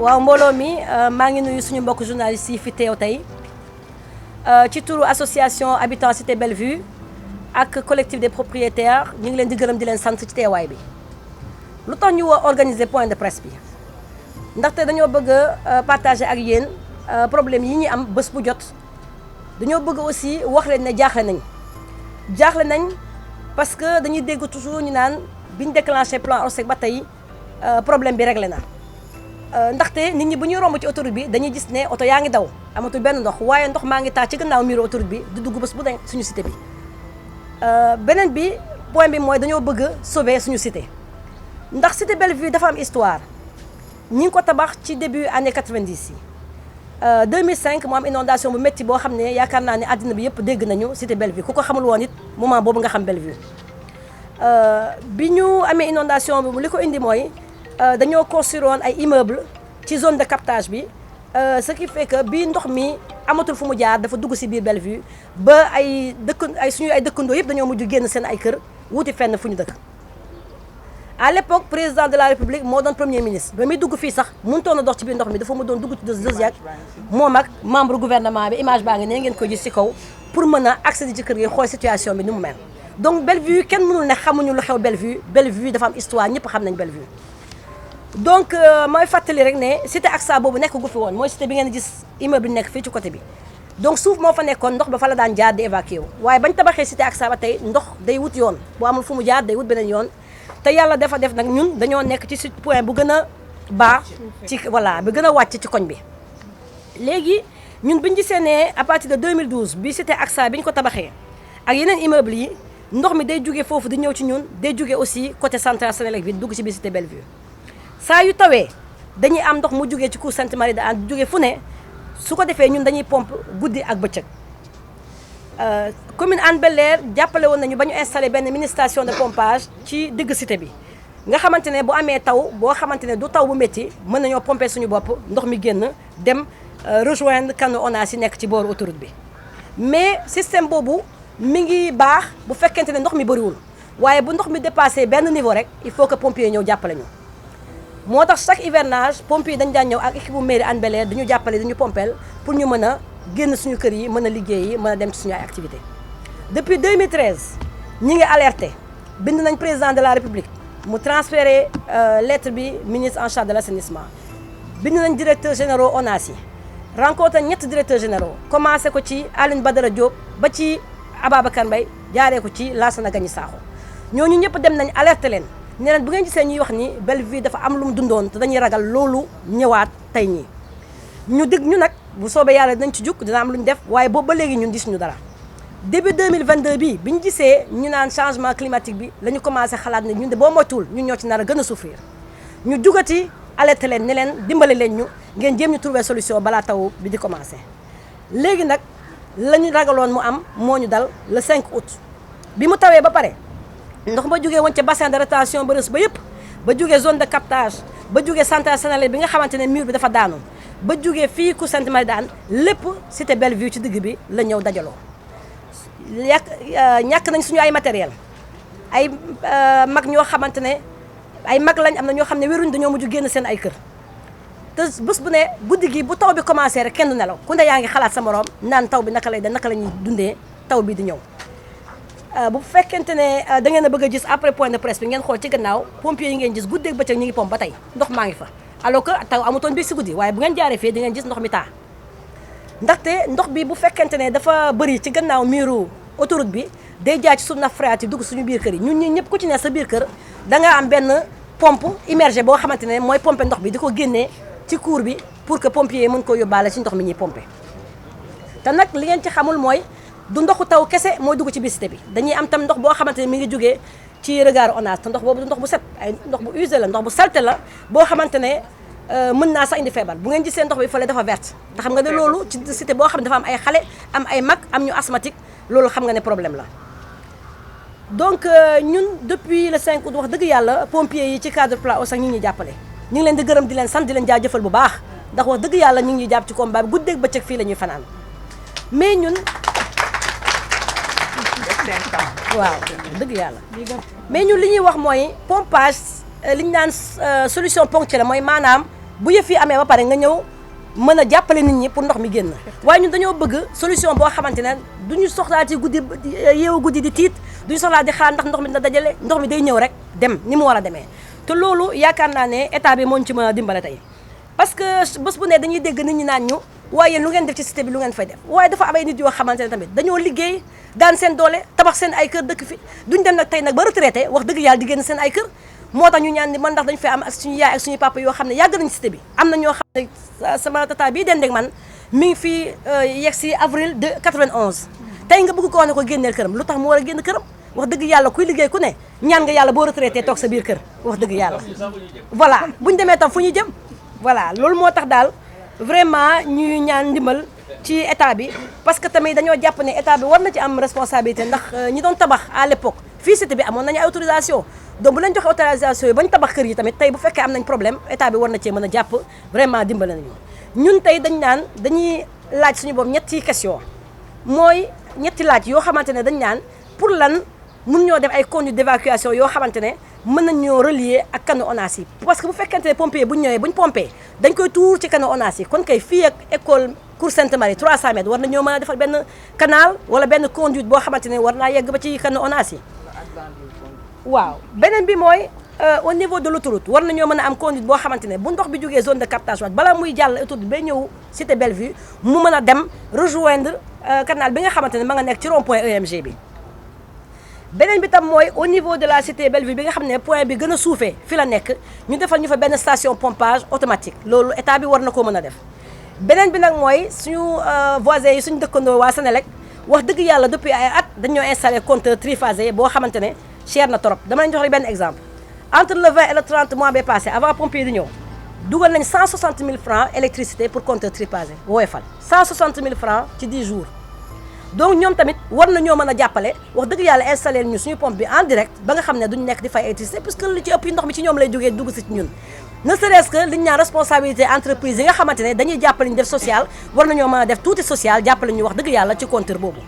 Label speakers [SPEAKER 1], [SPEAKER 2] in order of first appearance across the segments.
[SPEAKER 1] waaw mbooloo mi maa ngi nuyu suñu mbokk journalistes yi fi teew tey ci turu association Habitants Cité Bellevue ak collectif des propriétaires ñu ngi leen di gërëm di leen sant ci teewaay bi. lu tax ñu organiser point de presse bi ndaxte dañoo bëgg a partager ak yéen problème yi ñuy am bés bu jot dañoo bëgg aussi wax leen ne jaaxle nañ parce que dañuy dégg toujours ñu naan biñ déclenché plan Orsec ba tey problème bi réglé na. ndaxte nit ñi bu ñuy romb ci autoroute bi dañuy gis ne oto yaa ngi daw amatul benn ndox waaye ndox maa ngi taa ci gannaaw miiru autoroute bi di dugg bés bu dañ suñu cité bi. beneen bi point bi mooy dañoo bëgg a sauver suñu cité ndax cité Bellevue dafa am histoire ñi ngi ko tabax ci début année 90 yi 2005 mu am inondation bu métti boo xam ne yaakaar naa ne àddina bi yëpp dégg nañu cité Bellevue ku ko xamul woon it moment boobu nga xam Bellevue. bi ñu amee inondation bi li ko indi mooy dañoo construire woon ay immeuble ci zone de captage bi ce qui fait que bii ndox mi amatul fu mu jaar dafa dugg si biir Bellevue ba ay suñu ay dëkkandoo yëpp dañoo mujj génn seen ay kër wuti fenn fu ñu dëkk. à l'époque président de la république moo doon premier ministre ba muy dugg fii sax mënutoon a dox ci biir ndox mi dafa mu doon dugg ci deuxième moom ak membre gouvernement bi image baa ngi ne ngeen ko gis ci kaw pour mën a accéder ci kër gi xool situation bi ni mu mel. donc Bellevue kenn mënul ne xamuñu lu xew Bellevue dafa am histoire ñëpp xam nañ Bellevue. donc mooy fàttali rek ne cité AXA boobu nekk gu fi woon mooy cité bi ngeen gis immeuble bi nekk fii ci côté bi donc suuf moo fa nekkoon ndox ba fa la daan jaar di évacuer wu waaye bañ tabaxee cité AXA ba tey ndox day wut yoon bu amul fu mu jaar day wut beneen yoon te yàlla dafa def nag ñun dañoo nekk ci point bu gën a baax ci voilà bu gën a wàcc ci koñ bi. léegi ñun biñu gisee ne à partir de 2012 bi cité AXA bi ñu ko tabaxee ak yeneen immeuble yi ndox mi day jógee foofu di ñëw ci ñun day jógee aussi côté central Sénélec bi dugg ci biir cité Bellevue. saa yu tawee dañuy am ndox mu jógee ci cour Sainte-Marie de Hann jógee fu ne su ko defee ñun dañuy pompe guddi ak bëccëg. commune Hann Bel-Air jàppale woon nañu ba ñu installé benn mini station de pompage ci digg cité bi nga xamante ne bu amee taw boo xamante ne du taw bu métti mën nañoo pomper suñu bopp ndox mi génn dem rejoindre canaux ONAS yi nekk ci booru autoroute bi. mais système boobu mi ngi baax bu fekkente ne ndox mi bëriwul waaye bu ndox mi dépassé benn niveau rek il faut que pompier ñëw jàppale ñu. moo tax chaque hivernage pompiers yi dañu daan ñëw ak équipe bu mairie Hann Bel-Air dañu jàppale dañu pompel pour ñu mën a génn suñu kër yi mën a liggéey yi mën a dem ci suñu ay activité depuis 2013 ñi ngi alerté bind nañ président de la république mu transféré lettre bi ministre en charge de l'assainissement bind nañ directeur généraux ONAS yi rencontré ñetti directeurs généraux commencé ko ci Aline Badara Diop ba ci Ababacar Mbaye jaaree ko ci Lansana Gagny Sakho ñooñu ñëpp dem nañ alerté leen ne leen bu ngeen gisee ñuy wax ni Bellevue dafa am lu mu dundoon te dañuy ragal loolu ñëwaat tey ñii ñu dig ñu nag bu soobee yàlla dinañ ci jukk dina am lu ñu def waaye boobu ba léegi ñun gisuñu dara début 2022 bi ñu gisee ñu naan changement climatique bi la ñu commencé xalaat ne ñun de boo moytuwul ñun ñoo ci nar a gën a souffrir ñu jugati alerté leen ne leen dimbale leen ñu ngeen jéem ñu trouver solution balaa taw bi di commencé. léegi nag la ñu ragaloon mu am moo ñu dal le 5 août bi mu tawee ba pare. ndox ba jógee woon ca bassin de rétention ba rës ba yëpp ba jógee zone de captage ba jógee central Sénélec bi nga xamante ne mur bi dafa daanu ba jógee fii cour Sainte-Marie de Hann lépp cité Bellevue ci digg bi la ñëw dajaloo. ñàkk nañ suñu ay matériel ay mag ñoo xamante ne ay mag lañ am na ñoo xam ne wéruñ dañoo mujj génn seen ay kër te bés bu ne guddi gi bu taw bi commencé rek kenn du nelaw ku ne yaa ngi xalaat sa morom naan taw bi naka lay naka la ñuy dundee taw bi di ñëw. bu fekkente ne da ngeen a bëgg a gis après point de presse bi ngeen xool ci gannaaw pompiers yi ngeen gis guddeeg bëccëg ñu ngi pompe ba tey ndox maa ngi fa alors que taw amutoon bi si guddi waaye bu ngeen jaaree fii di ngeen gis ndox mi taa ndaxte ndox bi bu fekkente ne dafa bëri ci gannaaw miiru autoroute bi day jaar ci suñu nappe phréatique dugg suñu biir kër yi ñun ñi ñëpp ku ci ne sa biir kër da nga am benn pompe immergée boo xamante ne mooy pompe ndox bi di ko génnee ci cour bi pour que pompiers yi mën koo yóbbaale ci ndox mi ñuy pompe te nag li ngeen ci xamul mooy du ndoxu taw kese mooy dugg ci biir cité bi dañuy am tam ndox boo xamante ne mi ngi jógee ci regard ONAS te ndox boobu du ndox bu set ay ndox bu usé la ndox bu salté la boo xamante ne mën naa sax indi feebar bu ngeen gisee ndox bi fële dafa verte te xam nga ne loolu ci cité boo xam ne dafa am ay xale am ay mag am ñu asthmatique loolu xam nga ne problème la. donc ñun depuis le 5 août wax dëgg yàlla pompiers yi ci cadre plan Orsec ñu ngi ñuy jàppale ñu ngi leen di gërëm di leen sant di leen jaajëfal bu baax ndax wax dëgg yàlla ñu ngi ñuy jàpp ci combat bi guddeeg bëccëg fii la ñuy fanaan mais ñun. waaw dëgg yàlla mais ñun li ñuy wax mooy pompage li ñu naan solution ponctuelle mooy maanaam bu yëf yi amee ba pare nga ñëw mën a jàppale nit ñi pour ndox mi génn waaye ñun dañoo bëgg solution boo xamante ne duñu soxlaa ci guddi yeewu guddi di tiit duñu soxlaa di xaar ndax ndox mi dina dajale ndox mi day ñëw rek dem ni mu war a demee te loolu yaakaar naa ne état bi moo ñu ci mën a dimbale tey parce que bés bu ne dañuy dégg nit ñi naan ñu waaye yéen lu ngeen def ci cité bi lu ngeen fay def waaye dafa am ay nit yoo xamante ne tamit dañoo liggéey daan seen doole tabax seen ay kër dëkk fi duñ dem nag tey nag ba retraité wax dëgg yàlla di génn seen ay kër moo tax ñu ñaan ni man ndax dañu fay am ak suñu yaay ak suñu papa yoo xam ne yàgg nañ cité bi am na ñoo xam ne sama tata bii dendeeg man mi ngi fii yegg si avril de 91 tey nga bëgg ko wax ne ko génneel këram lu tax mu war a génn këram wax dëgg yàlla kuy liggéey ku ne ñaan nga yàlla boo retraité toog sa biir kër wax dëgg yàlla voilà buñu demee tam fu ñu jëm voilà loolu moo tax daal vraiment ñuy ñaan ndimbal ci état bi parce que tamit dañoo jàpp ne état bi war na ci am responsabilité ndax ñi doon tabax à l'époque fii cité bi amoon nañu ay autorisation donc bu leen joxe autorisation yi bañ tabax kër yi tamit tey bu fekkee am nañ problème état bi war na cee mën a jàpp vraiment dimbale nañu ñun tey dañ naan dañuy laaj suñu bopp ñetti question mooy ñetti laaj yoo xamante ne dañ naan pour lan mun ñoo def ay conduite d'évacuation yoo xamante ne mën nañ ñoo relier ak canaux ONAS yi parce que bu fekkente ne pompier bu ñu ñëwee bu ñu pompé dañ koy tuur ci canaux ONAS yi kon kay fii ak école Cour Sainte-Marie 300 mètres war na ñoo mën a defal benn canal wala benn conduite boo xamante ne war naa yegg ba ci canaux ONAS yi waaw beneen bi mooy au niveau de l'autoroute war nañoo mën a am conduite boo xamante ne bu ndox bi jógee zone de captage waat bala muy jàll autoroute bay ñëw cité Bellevue mu mën a dem rejoindre canal bi nga xamante ne ma nga nekk ci rond point EMG bi beneen bi tam mooy au niveau de la cité Bellevue bi nga xam ne point bi gën a suufee fi la nekk ñu defal ñu fa benn station pompage automatique loolu état bi war na koo mën a def beneen bi nag mooy suñu voisins yi suñu dëkkandoo waa Sénélec wax dëgg yàlla depuis ay at dañoo installé compteur triphasé boo xamante ne cher na trop dama leen jox rek benn exemple entre le 20 et le 30 mois bi passé avant pompier di ñëw dugal nañ 160 000 francs électricité pour compteur triphasé Woyofal 160 000 francs ci 10 jours donc ñoom tamit war na ñoo mën a jàppale wax dëgg yàlla installé ñu suñu pompe bi en direct ba nga xam ne duñ nekk di fay électricité puisque li ci ëpp yi ndox mi ci ñoom lay jógee dugg si ci ñun ne serait-ce que liñ ñaan responsabilité entreprise yi nga xamante ne dañuy jàppale ñu def social war nañoo mën a def tuuti social jàppale ñu wax dëgg yàlla ci compteur boobu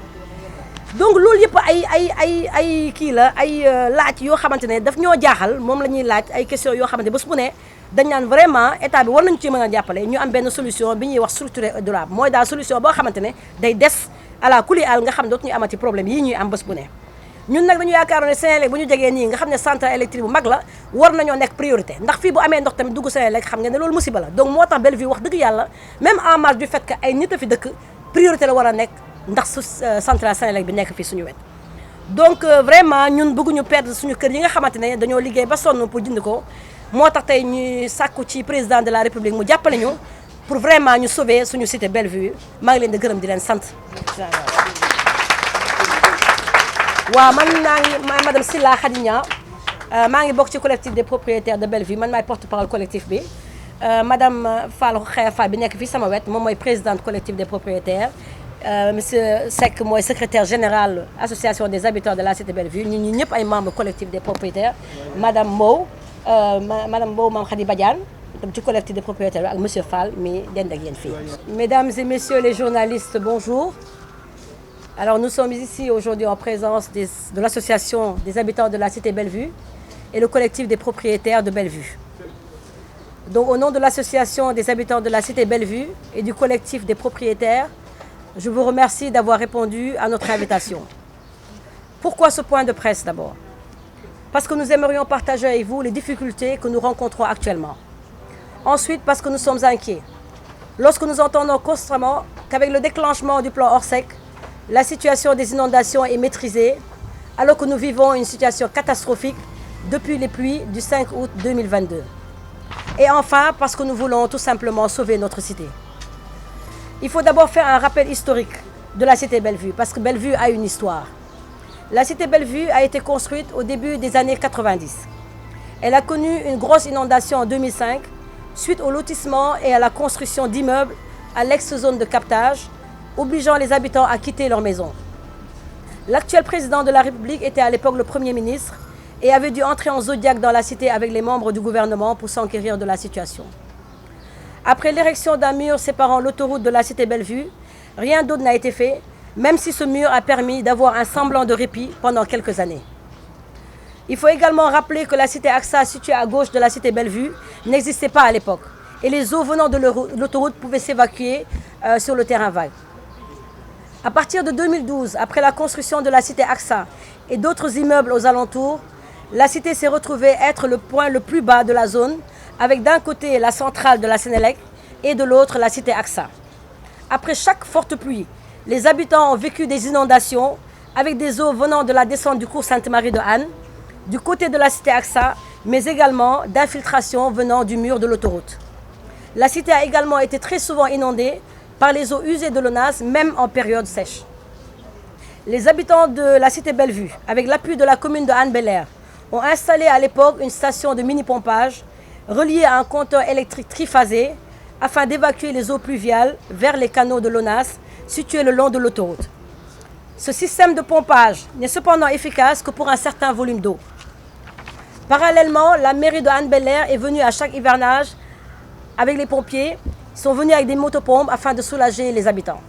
[SPEAKER 1] donc loolu yëpp ay kii la ay laaj yoo xamante ne daf ñoo jaaxal moom la ñuy laaj ay questions yoo xamante ne bés bu ne dañ naan vraiment état bi war nañu ci mën a jàppale ñu am benn solution bi ñuy wax structurée et durable mooy daal solution boo xamante ne day des à la kuli al nga xam ne dootuñu amati problème yii ñuy am bés bu ne ñun nag dañu yaakaaroon ne Sénélec bu ñu jegee nii nga xam ne centrale électrique bu mag la war nañoo nekk priorité ndax fii bu amee ndox tamit dugg Sénélec xam nga ne loolu musiba la donc moo tax Bellevue wax dëgg yàlla même en marge du fait que ay nit a fi dëkk priorité la war a nekk ndax su centrale Sénélec bi nekk fii suñu wet donc vraiment ñun bëgguñu perdre suñu kër yi nga xamante ne dañoo liggéey ba sonn pour jënd ko moo tax tey ñuy sàkku ci président de la république mu jàppale ñu pour vraiment ñu sauver suñu cité Bellevue maa ngi leen di gërëm di leen sant waaw man maay madame Silla Khadija maa ngi bokk ci collectif des propriétaires de Bellevue man maay porte-parole collectif bi madame Fall Fall bi nekk fii sama wet moom mooy présidente collectif des propriétaires monsieur Seck mooy secrétaire général association des habitants de la cité Bellevue ñun ñi ñëpp ay membres collectif des propriétaires madame Mbow Mame Khady Badiane tam ci collectif des propriétaires ak monsieur Fall mi dend ak yéen fii. Mesdames et messieurs les journalistes, bonjour. Alors nous sommes ici aujourd'hui en présence de l'association des habitants de la cité Bellevue et le collectif des propriétaires de Bellevue. Donc au nom de l'association des habitants de la cité Bellevue et du collectif des propriétaires, je vous remercie d'avoir répondu à notre invitation. Pourquoi ce point de presse d'abord? Parce que nous aimerions partager avec vous les difficultés que nous rencontrons actuellement. Ensuite, parce que nous sommes inquiets. Lorsque nous entendons constamment qu'avec le déclenchement du plan Orsec, la situation des inondations est maîtrisée, alors que nous vivons une situation catastrophique depuis les pluies du 5 août 2022. Et enfin, parce que nous voulons tout simplement sauver notre cité. Il faut d'abord faire un rappel historique de la cité Bellevue, parce que Bellevue a une histoire. La cité Bellevue a été construite au début des années 90. Elle a connu une grosse inondation en 2005, suite au lotissement et à la construction d'immeubles à l'ex-zone de captage, obligeant les habitants à quitter leur maison. L'actuel président de la République était à l'époque le Premier ministre et avait dû entrer en zodiaque dans la cité avec les membres du gouvernement pour s'enquérir de la situation. Après l'érection d'un mur séparant l'autoroute de la cité Bellevue, rien d'autre n'a été fait, même si ce mur a permis d'avoir un semblant de répit pendant quelques années. Il faut également rappeler que la cité AXA, située à gauche de la cité Bellevue, n'existait pas à l'époque et les eaux venant de l'autoroute pouvaient s'évacuer sur le terrain vague. À partir de 2012, après la construction de la cité AXA et d'autres immeubles aux alentours, la cité s'est retrouvée être le point le plus bas de la zone, avec d'un côté la centrale de la Sénélec et de l'autre la cité AXA. Après chaque forte pluie, les habitants ont vécu des inondations avec des eaux venant de la descente du cours Sainte-Marie de Anne, du côté de la cité AXA, mais également d'infiltrations venant du mur de l'autoroute. La cité a également été très souvent inondée par les eaux usées de l'ONAS, même en période sèche. Les habitants de la cité Bellevue, avec l'appui de la commune de Hann-Bel-Air, ont installé à l'époque une station de mini-pompage reliée à un compteur électrique triphasé afin d'évacuer les eaux pluviales vers les canaux de l'ONAS situés le long de l'autoroute. Ce système de pompage n'est cependant efficace que pour un certain volume d'eau. Parallèlement, la mairie de Hann-Bel-Air est venue à chaque hivernage avec les pompiers. Ils sont venus avec des motopompes afin de soulager les habitants.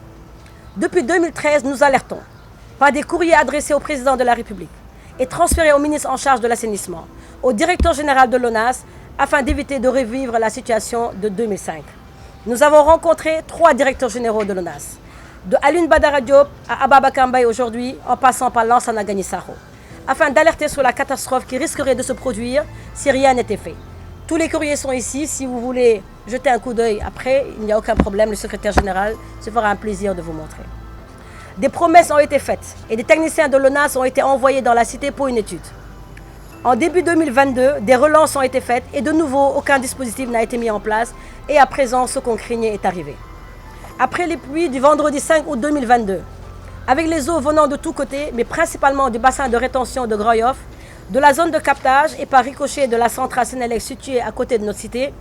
[SPEAKER 1] Depuis 2013, nous alertons par des courriers adressés au président de la République et transférés au ministre en charge de l'assainissement, au directeur général de l'ONAS, afin d'éviter de revivre la situation de 2005. Nous avons rencontré 3 directeurs généraux de l'ONAS, de Alioune Badara Diop à Ababacar Mbaye aujourd'hui, en passant par Lansana Gagny Sakho, afin d'alerter sur la catastrophe qui risquerait de se produire si rien n'était fait. Tous les courriers sont ici. Si vous voulez jeter un coup d'œil après, il n'y a aucun problème. Le secrétaire général se fera un plaisir de vous montrer. Des promesses ont été faites et des techniciens de l'ONAS ont été envoyés dans la cité pour une étude. En début 2022, des relances ont été faites et de nouveau, aucun dispositif n'a été mis en place. Et à présent, ce qu'on craignait est arrivé. Après les pluies du vendredi 5 août 2022, avec les eaux venant de tous côtés, mais principalement du bassin de rétention de Grand Yoff, de la zone de captage et par ricochet de la centrale Sénélec située à côté de notre cité,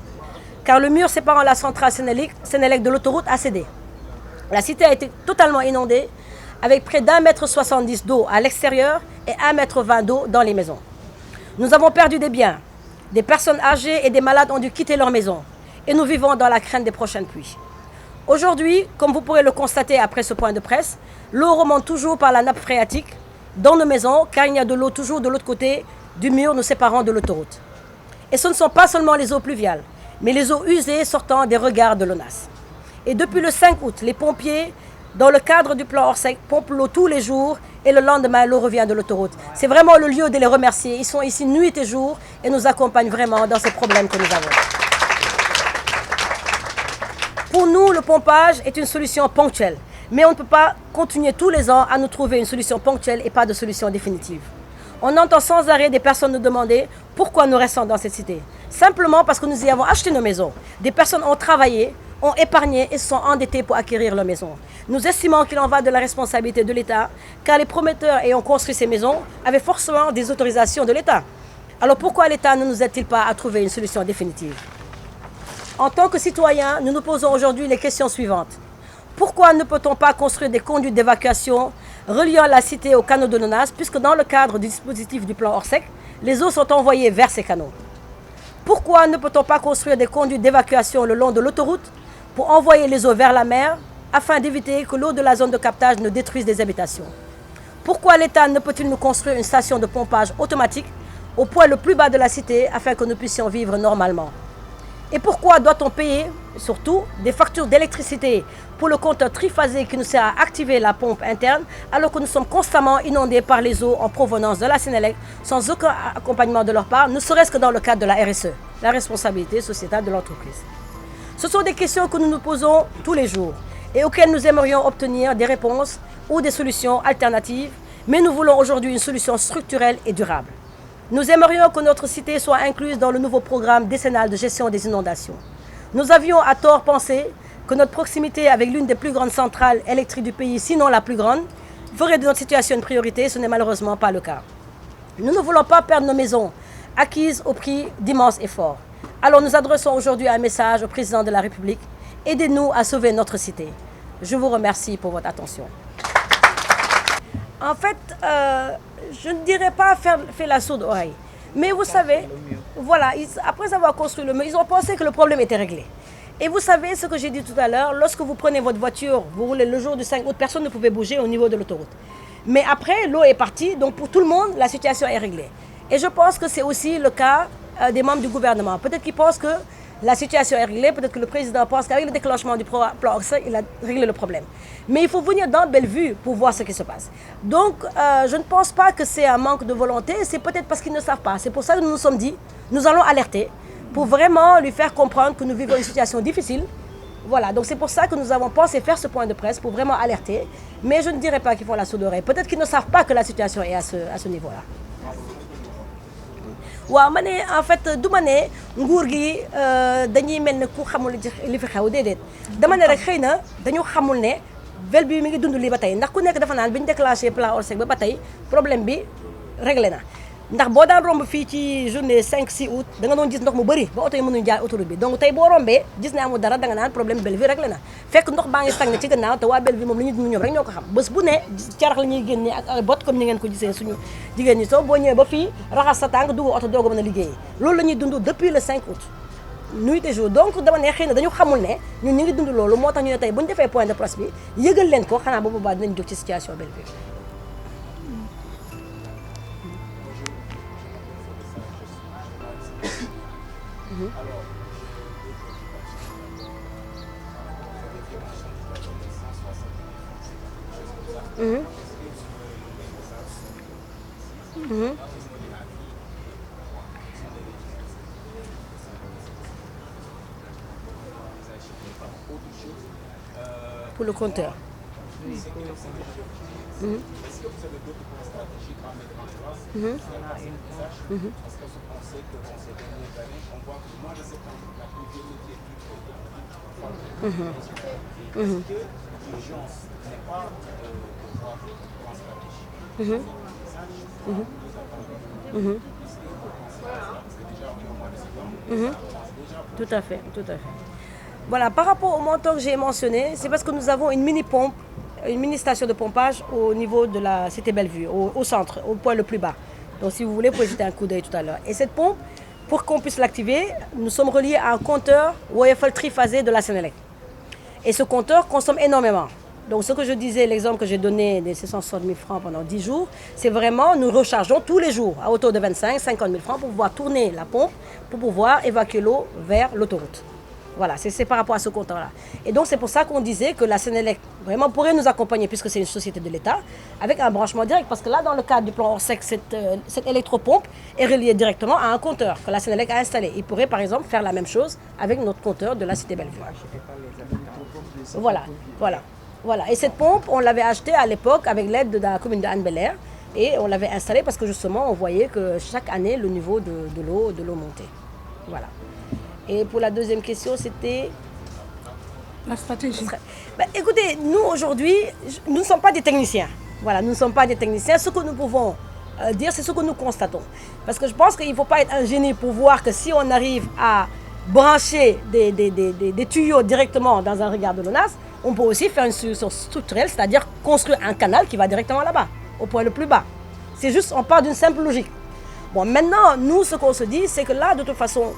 [SPEAKER 1] car le mur séparant la centrale Sénélec de l'autoroute a cédé. La cité a été totalement inondée, avec près d'1,70 m d'eau à l'extérieur et 1,20 m d'eau dans les maisons. Nous avons perdu des biens, des personnes âgées et des malades ont dû quitter leur maison, et nous vivons dans la crainte des prochaines pluies. Aujourd'hui, comme vous pourrez le constater après ce point de presse, l'eau remonte toujours par la nappe phréatique dans nos maisons, car il y a de l'eau toujours de l'autre côté du mur nous séparant de l'autoroute. Et ce ne sont pas seulement les eaux pluviales, mais les eaux usées sortant des regards de l'ONAS. Et depuis le 5 août, les pompiers, dans le cadre du plan Orsec, pompent l'eau tous les jours et le lendemain, l'eau revient de l'autoroute. C'est vraiment le lieu de les remercier. Ils sont ici nuit et jour et nous accompagnent vraiment dans ces problèmes que nous avons. Pour nous, le pompage est une solution ponctuelle. Mais on ne peut pas continuer tous les ans à nous trouver une solution ponctuelle et pas de solution définitive. On entend sans arrêt des personnes nous demander pourquoi nous restons dans cette cité. Simplement parce que nous y avons acheté nos maisons. Des personnes ont travaillé, ont épargné et se sont endettées pour acquérir leur maison. Nous estimons qu'il en va de la responsabilité de l'État, car les promoteurs ayant construit ces maisons avaient forcément des autorisations de l'État. Alors pourquoi l'État ne nous aide-t-il pas à trouver une solution définitive? En tant que citoyens, nous nous posons aujourd'hui les questions suivantes. Pourquoi ne peut-on pas construire des conduites d'évacuation reliant la cité aux canaux de l'ONAS, puisque dans le cadre du dispositif du plan Orsec, les eaux sont envoyées vers ces canaux? Pourquoi ne peut-on pas construire des conduites d'évacuation le long de l'autoroute pour envoyer les eaux vers la mer, afin d'éviter que l'eau de la zone de captage ne détruise des habitations? Pourquoi l'État ne peut-il nous construire une station de pompage automatique au point le plus bas de la cité, afin que nous puissions vivre normalement? Et pourquoi doit-on payer, surtout, des factures d'électricité pour le compteur triphasé qui nous sert à activer la pompe interne, alors que nous sommes constamment inondés par les eaux en provenance de la Sénélec, sans aucun accompagnement de leur part, ne serait-ce que dans le cadre de la RSE, la responsabilité sociétale de l'entreprise? Ce sont des questions que nous nous posons tous les jours et auxquelles nous aimerions obtenir des réponses ou des solutions alternatives, mais nous voulons aujourd'hui une solution structurelle et durable. Nous aimerions que notre cité soit incluse dans le nouveau programme décennal de gestion des inondations. Nous avions à tort pensé que notre proximité avec l'une des plus grandes centrales électriques du pays, sinon la plus grande, ferait de notre situation une priorité. Ce n'est malheureusement pas le cas. Nous ne voulons pas perdre nos maisons acquises au prix d'immenses efforts. Alors nous adressons aujourd'hui un message au président de la République. Aidez-nous à sauver notre cité. Je vous remercie pour votre attention. En fait, je ne dirais pas faire la sourde oreille. Mais vous savez, voilà, après avoir construit le mur, ils ont pensé que le problème était réglé. Et vous savez ce que j'ai dit tout à l'heure, lorsque vous prenez votre voiture, vous roulez le jour du 5 août, personne ne pouvait bouger au niveau de l'autoroute. Mais après, l'eau est partie, donc pour tout le monde, la situation est réglée. Et je pense que c'est aussi le cas des membres du gouvernement. Peut-être qu'ils pensent que la situation est réglée. Peut-être que le président pense qu'avec le déclenchement du plan Orsec, il a réglé le problème. Mais il faut venir dans Bellevue pour voir ce qui se passe. Donc, je ne pense pas que c'est un manque de volonté. C'est peut-être parce qu'ils ne savent pas. C'est pour ça que nous nous sommes dit, nous allons alerter pour vraiment lui faire comprendre que nous vivons une situation difficile. Voilà, donc c'est pour ça que nous avons pensé faire ce point de presse pour vraiment alerter. Mais je ne dirais pas qu'ils font la sourde oreille. Peut-être qu'ils ne savent pas que la situation est à ce niveau-là. waaw ma ne en fait du ma ne nguur gi dañuy mel ne ku xamul li fi xew déedéet dama ne rek xëy na dañu xamul ne Bellevue mi ngi dund lii ba tey ndax ku nekk dafa naan bi ñu déclenché plan Orsec ba tey problème bi réglé na ndax boo daan romb fii ci journée 5-6 août da nga doon gis ndox mu bëri ba oto yi mënuñu jaar autoroute bi donc tey boo rombee gis ne amul dara da nga naan problème Bellevue réglé na fekk ndox baa ngi stagné ci gannaaw te waa Bellevue moom li ñuy dund ñoom rek ñoo ko xam bés bu ne carax la ñuy génnee ak bot comme ni ngeen ko gisee suñu jigéen ñi soo boo ñëwee ba fii raxas sa tànk dugg oto doog a mën a liggéeyi loolu la ñuy dund depuis le 5 août nuit et jour donc dama ne xëy na dañu xamul ne ñun ñu ngi dund loolu moo tax ñu ne tey bu ñu defee point de presse bi yëgal leen ko xanaa ba boobaa dinañ jóg ci situation Bellevue. Pour le compteur.
[SPEAKER 2] Est-ce que vous avez d'autres stratégies à mettre en place pour faire passer le message? Parce que on sait que dans ces dernières années, on voit que le mois de septembre, la pluviométrie est plus forte. Est-ce que l'urgence n'est pas de voir en stratégie?
[SPEAKER 1] Tout à fait, tout à fait. Voilà, par rapport au montant que j'ai mentionné, c'est parce que nous avons une mini-pompe, une mini-station de pompage au niveau de la cité Bellevue, au centre, au point le plus bas. Donc si vous voulez, vous pouvez jeter un coup d'œil tout à l'heure. Et cette pompe, pour qu'on puisse l'activer, nous sommes reliés à un compteur WFL triphasé de la Sénélec. Et ce compteur consomme énormément. Donc ce que je disais, l'exemple que j'ai donné des 660 000 francs pendant 10 jours, c'est vraiment, nous rechargeons tous les jours à hauteur de 25 50 000 francs pour pouvoir tourner la pompe, pour pouvoir évacuer l'eau vers l'autoroute. Voilà, c'est par rapport à ce compteur-là. Et donc c'est pour ça qu'on disait que la Sénélec vraiment pourrait nous accompagner, puisque c'est une société de l'État, avec un branchement direct. Parce que là, dans le cadre du plan Orsec, cette électropompe est reliée directement à un compteur que la Sénélec a installé. Il pourrait par exemple faire la même chose avec notre compteur de la cité Bellevue. Voilà. Et cette pompe, on l'avait achetée à l'époque avec l'aide de la commune de Hann-Bel-Air. Et on l'avait installée parce que justement, on voyait que chaque année, le niveau de l'eau montait. Voilà. Et pour la deuxième question, c'était...
[SPEAKER 3] La stratégie.
[SPEAKER 1] Ben, écoutez, nous aujourd'hui, nous ne sommes pas des techniciens. Voilà, nous ne sommes pas des techniciens. Ce que nous pouvons dire, c'est ce que nous constatons. Parce que je pense qu'il ne faut pas être un génie pour voir que si on arrive à brancher des tuyaux directement dans un regard de l'ONAS, on peut aussi faire une solution structurelle, c'est-à-dire construire un canal qui va directement là-bas, au point le plus bas. C'est juste, on part d'une simple logique. Bon, maintenant, nous, ce qu'on se dit, c'est que là, de toute façon,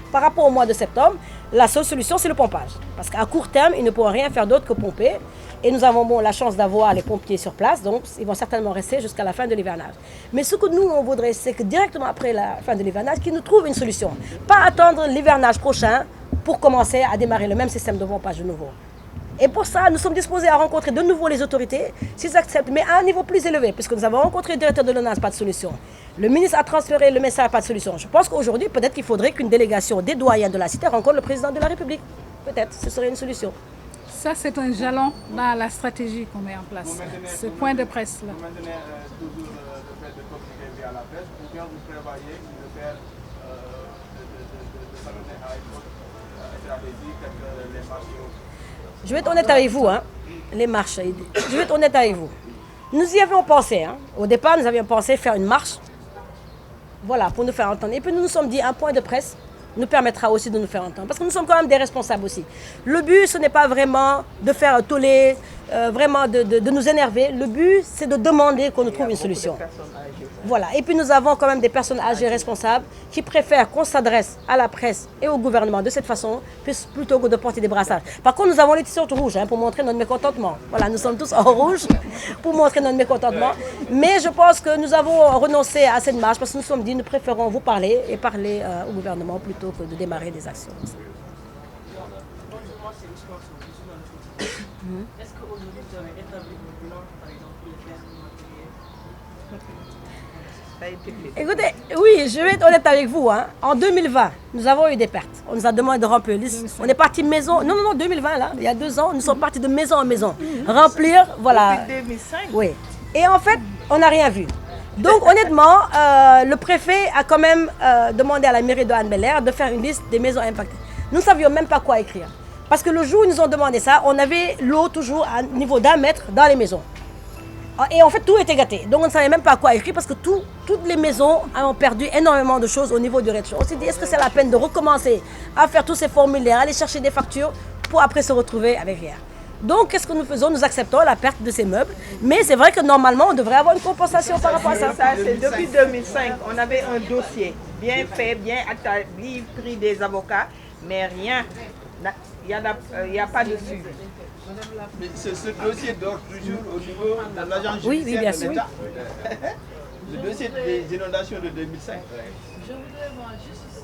[SPEAKER 1] par rapport au mois de septembre, la seule solution, c'est le pompage. Parce qu'à court terme, ils ne pourront rien faire d'autre que pomper. Et nous avons la chance d'avoir les pompiers sur place, donc ils vont certainement rester jusqu'à la fin de l'hivernage. Mais ce que nous, on voudrait, c'est que directement après la fin de l'hivernage, qu'ils nous trouvent une solution. Pas attendre l'hivernage prochain pour commencer à démarrer le même système de pompage de nouveau. Et pour ça, nous sommes disposés à rencontrer de nouveau les autorités, s'ils acceptent, mais à un niveau plus élevé, puisque nous avons rencontré le directeur de l'ONAS, pas de solution. Le ministre a transféré le message, pas de solution. Je pense qu'aujourd'hui, peut-être qu'il faudrait qu'une délégation des doyens de la cité rencontre le président de la République. Peut-être, ce serait une solution.
[SPEAKER 3] Ça, c'est un jalon dans la stratégie qu'on met en place, ce point de presse-là.
[SPEAKER 2] Vous maintenez toujours le fait de communiquer via la presse, ou bien vous prévoyez de faire, de s'adonner à une autre stratégie, telle que les marches et autres.
[SPEAKER 1] Je vais être honnête avec vous, hein, les marches. Je vais être honnête avec vous. Nous y avions pensé. Hein. Au départ, nous avions pensé faire une marche. Voilà, pour nous faire entendre. Et puis nous nous sommes dit, un point de presse nous permettra aussi de nous faire entendre. Parce que nous sommes quand même des responsables aussi. Le but, ce n'est pas vraiment de faire toller, vraiment de nous énerver. Le but, c'est de demander qu'on nous trouve une solution. Voilà. Et puis nous avons quand même des personnes âgées responsables qui préfèrent qu'on s'adresse à la presse et au gouvernement de cette façon plutôt que de porter des brassages. Par contre, nous avons les t-shirts rouges hein, pour montrer notre mécontentement. Voilà, nous sommes tous en rouge pour montrer notre mécontentement. Mais je pense que nous avons renoncé à cette marche parce que nous sommes dit, nous préférons vous parler et parler au gouvernement plutôt que de démarrer des actions.
[SPEAKER 4] transports sont plus dans notre quotidien. Est-ce qu'aujourd'hui, vous avez établi vos bilans, par exemple, pour les pertes matérielles?
[SPEAKER 1] Écoutez, oui, je vais être honnête avec vous. Hein. En 2020, nous avons eu des pertes. On nous a demandé de remplir une liste. On est parti maison. Non, 2020, là, il y a 2 ans, nous sommes partis de maison en maison. Remplir, voilà.
[SPEAKER 5] Depuis 2005.
[SPEAKER 1] Oui. Et en fait, on n'a rien vu. Donc, honnêtement, le préfet a quand même demandé à la mairie de Hann-Bel-Air de faire une liste des maisons impactées. Nous ne savions même pas quoi écrire. Parce que le jour où ils nous ont demandé ça, on avait l'eau toujours à niveau d'1 mètre dans les maisons. Et en fait, tout était gâté. Donc, on ne savait même pas quoi écrire parce que toutes les maisons ont perdu énormément de choses au niveau du rez-de-chaussée. On s'est dit, est-ce que c'est la peine de recommencer à faire tous ces formulaires, aller chercher des factures pour après se retrouver avec rien? Donc, qu'est-ce que nous faisons? Nous acceptons la perte de ces meubles. Mais c'est vrai que normalement, on devrait avoir une compensation par rapport à ça.
[SPEAKER 5] Ça, c'est depuis 2005. On avait un dossier bien fait, bien établi, pris des avocats, mais rien. Il n'y a pas de suivi.
[SPEAKER 6] Mais ce dossier dort toujours au niveau de l'agence
[SPEAKER 1] Oui,
[SPEAKER 6] judiciaire
[SPEAKER 1] bien
[SPEAKER 6] de
[SPEAKER 1] sûr.
[SPEAKER 6] l'État. Le dossier des inondations de 2005.
[SPEAKER 4] Je voudrais voir juste